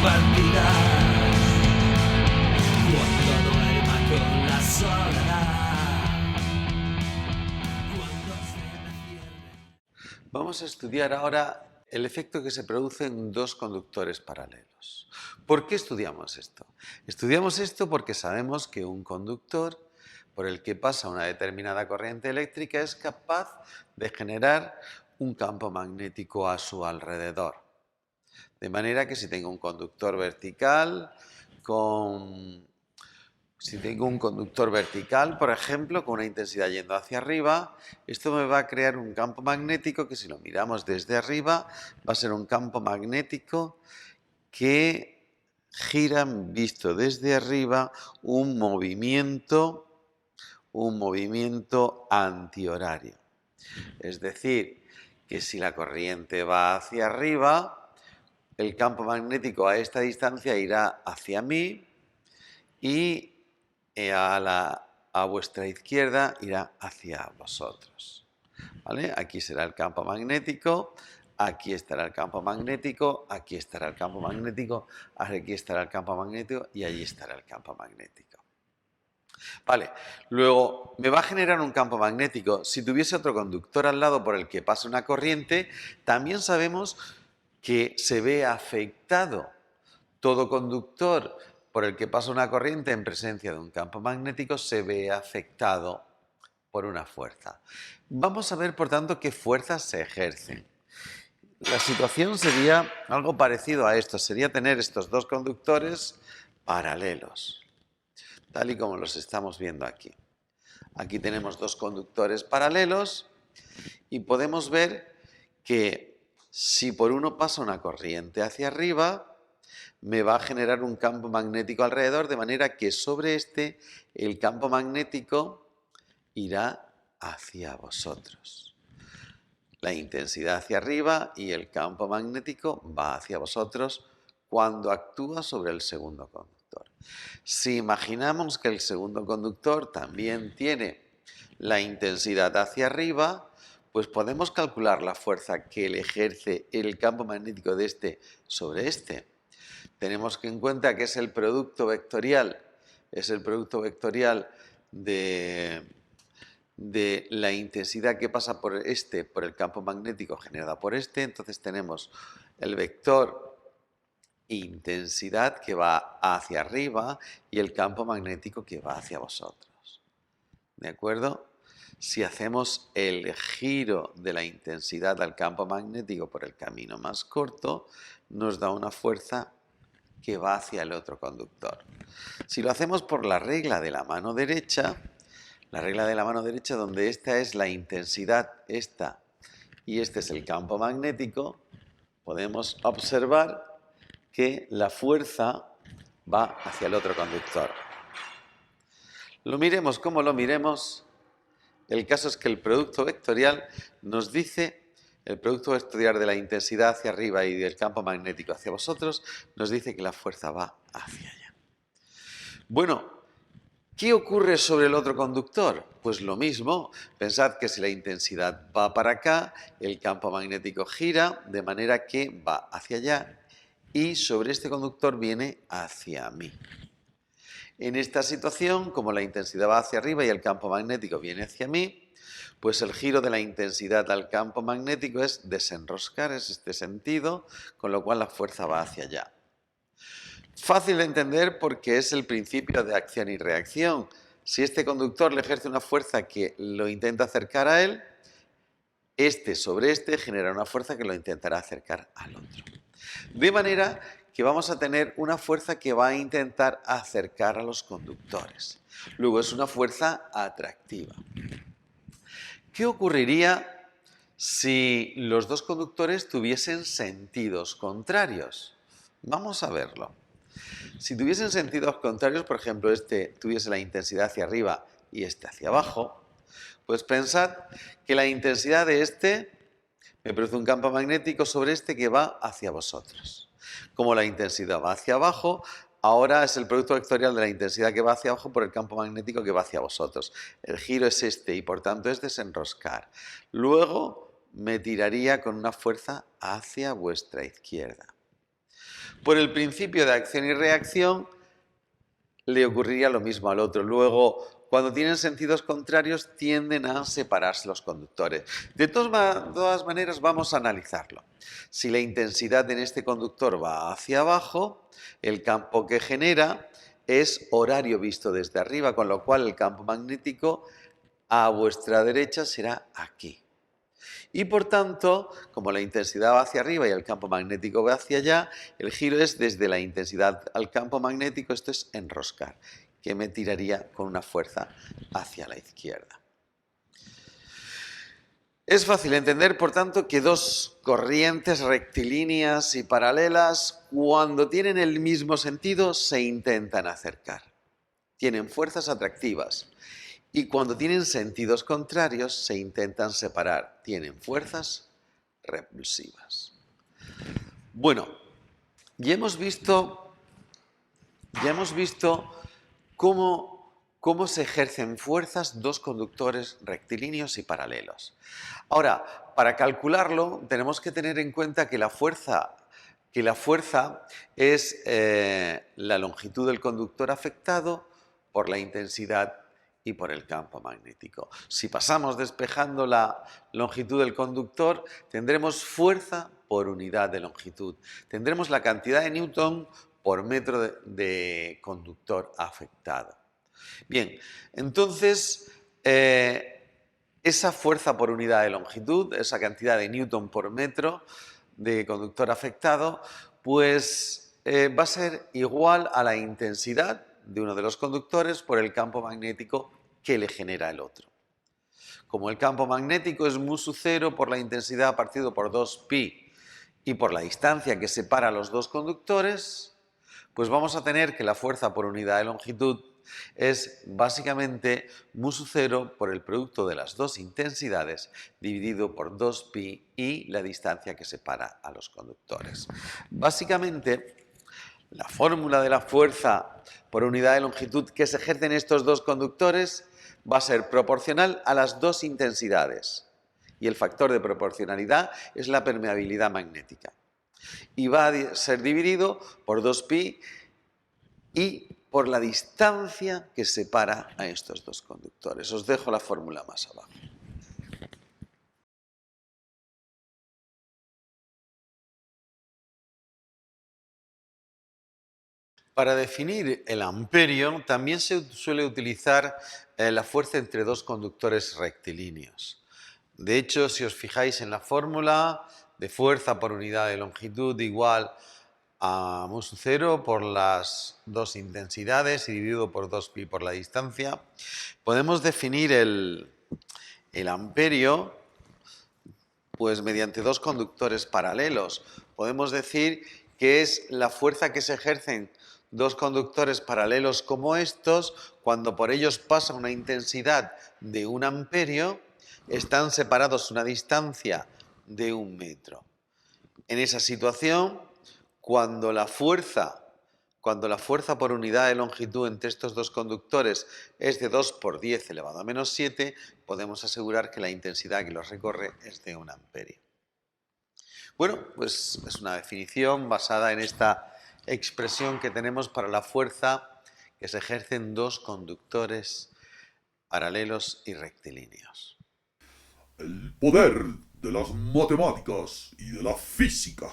compartirás cuando duerma con la soledad, cuando se me cierre. Vamos a estudiar ahora el efecto que se produce en dos conductores paralelos. ¿Por qué estudiamos esto? Estudiamos esto porque sabemos que un conductor por el que pasa una determinada corriente eléctrica es capaz de generar un campo magnético a su alrededor. De manera que si tengo un conductor vertical, por ejemplo, con una intensidad yendo hacia arriba, esto me va a crear un campo magnético que si lo miramos desde arriba va a ser un campo magnético que gira, visto desde arriba, un movimiento antihorario. Es decir, que si la corriente va hacia arriba, el campo magnético a esta distancia irá hacia mí y a vuestra izquierda irá hacia vosotros. ¿Vale? Aquí será el campo magnético, aquí estará el campo magnético, aquí estará el campo magnético, aquí estará el campo magnético y allí estará el campo magnético. Vale, luego me va a generar un campo magnético. Si tuviese otro conductor al lado por el que pase una corriente, también sabemos que se ve afectado. Todo conductor por el que pasa una corriente en presencia de un campo magnético se ve afectado por una fuerza. Vamos a ver, por tanto, qué fuerzas se ejercen. La situación sería algo parecido a esto, sería tener estos dos conductores paralelos, tal y como los estamos viendo aquí. Aquí tenemos dos conductores paralelos y podemos ver que si por uno pasa una corriente hacia arriba, me va a generar un campo magnético alrededor, de manera que sobre este el campo magnético irá hacia vosotros. La intensidad hacia arriba y el campo magnético va hacia vosotros cuando actúa sobre el segundo conductor. Si imaginamos que el segundo conductor también tiene la intensidad hacia arriba, pues podemos calcular la fuerza que le ejerce el campo magnético de este sobre este. Tenemos que en cuenta que es el producto vectorial, de la intensidad que pasa por el campo magnético generada por este. Entonces tenemos el vector intensidad que va hacia arriba y el campo magnético que va hacia vosotros. ¿De acuerdo? Si hacemos el giro de la intensidad al campo magnético por el camino más corto, nos da una fuerza que va hacia el otro conductor. Si lo hacemos por la regla de la mano derecha, donde esta es la intensidad, esta, y este es el campo magnético, podemos observar que la fuerza va hacia el otro conductor. Lo miremos como lo miremos, el caso es que el producto vectorial nos dice, el producto vectorial de la intensidad hacia arriba y del campo magnético hacia vosotros, nos dice que la fuerza va hacia allá. Bueno, ¿qué ocurre sobre el otro conductor? Pues lo mismo. Pensad que si la intensidad va para acá, el campo magnético gira de manera que va hacia allá y sobre este conductor viene hacia mí. En esta situación, como la intensidad va hacia arriba y el campo magnético viene hacia mí, pues el giro de la intensidad al campo magnético es desenroscar, es este sentido, con lo cual la fuerza va hacia allá. Fácil de entender porque es el principio de acción y reacción. Si este conductor le ejerce una fuerza que lo intenta acercar a él, este sobre este genera una fuerza que lo intentará acercar al otro. De manera que vamos a tener una fuerza que va a intentar acercar a los conductores. Luego es una fuerza atractiva. ¿Qué ocurriría si los dos conductores tuviesen sentidos contrarios? Vamos a verlo. Si tuviesen sentidos contrarios, por ejemplo, este tuviese la intensidad hacia arriba y este hacia abajo, pues pensad que la intensidad de este me produce un campo magnético sobre este que va hacia vosotros. Como la intensidad va hacia abajo, ahora es el producto vectorial de la intensidad que va hacia abajo por el campo magnético que va hacia vosotros. El giro es este y por tanto es desenroscar. Luego me tiraría con una fuerza hacia vuestra izquierda. Por el principio de acción y reacción le ocurriría lo mismo al otro. Luego, cuando tienen sentidos contrarios, tienden a separarse los conductores. De todas maneras, vamos a analizarlo. Si la intensidad en este conductor va hacia abajo, el campo que genera es horario visto desde arriba, con lo cual el campo magnético a vuestra derecha será aquí. Y por tanto, como la intensidad va hacia arriba y el campo magnético va hacia allá, el giro es desde la intensidad al campo magnético, esto es enroscar, que me tiraría con una fuerza hacia la izquierda. Es fácil entender, por tanto, que dos corrientes rectilíneas y paralelas, cuando tienen el mismo sentido, se intentan acercar. Tienen fuerzas atractivas. Y cuando tienen sentidos contrarios, se intentan separar. Tienen fuerzas repulsivas. Bueno, ya hemos visto cómo se ejercen fuerzas dos conductores rectilíneos y paralelos. Ahora, para calcularlo, tenemos que tener en cuenta que la fuerza es la longitud del conductor afectado por la intensidad y por el campo magnético. Si pasamos despejando la longitud del conductor, tendremos fuerza por unidad de longitud. Tendremos la cantidad de newton por metro de conductor afectado. Bien, entonces, esa fuerza por unidad de longitud, esa cantidad de newton por metro de conductor afectado, pues va a ser igual a la intensidad de uno de los conductores por el campo magnético que le genera el otro. Como el campo magnético es mu sub 0 por la intensidad partido por 2pi y por la distancia que separa a los dos conductores, pues vamos a tener que la fuerza por unidad de longitud es básicamente mu sub 0 por el producto de las dos intensidades dividido por 2pi y la distancia que separa a los conductores. Básicamente, la fórmula de la fuerza por unidad de longitud que se ejercen estos dos conductores va a ser proporcional a las dos intensidades. Y el factor de proporcionalidad es la permeabilidad magnética. Y va a ser dividido por 2pi y por la distancia que separa a estos dos conductores. Os dejo la fórmula más abajo. Para definir el amperio también se suele utilizar la fuerza entre dos conductores rectilíneos. De hecho, si os fijáis en la fórmula de fuerza por unidad de longitud igual a mu sub 0 por las dos intensidades y dividido por 2pi por la distancia, podemos definir el amperio pues mediante dos conductores paralelos. Podemos decir que es la fuerza que se ejercen dos conductores paralelos como estos, cuando por ellos pasa una intensidad de 1 amperio, están separados una distancia de 1 metro. En esa situación, cuando la fuerza por unidad de longitud entre estos dos conductores es de 2 por 10 elevado a menos 7, podemos asegurar que la intensidad que los recorre es de 1 amperio. Bueno, pues es una definición basada en esta expresión que tenemos para la fuerza que se ejerce en dos conductores paralelos y rectilíneos. El poder de las matemáticas y de la física.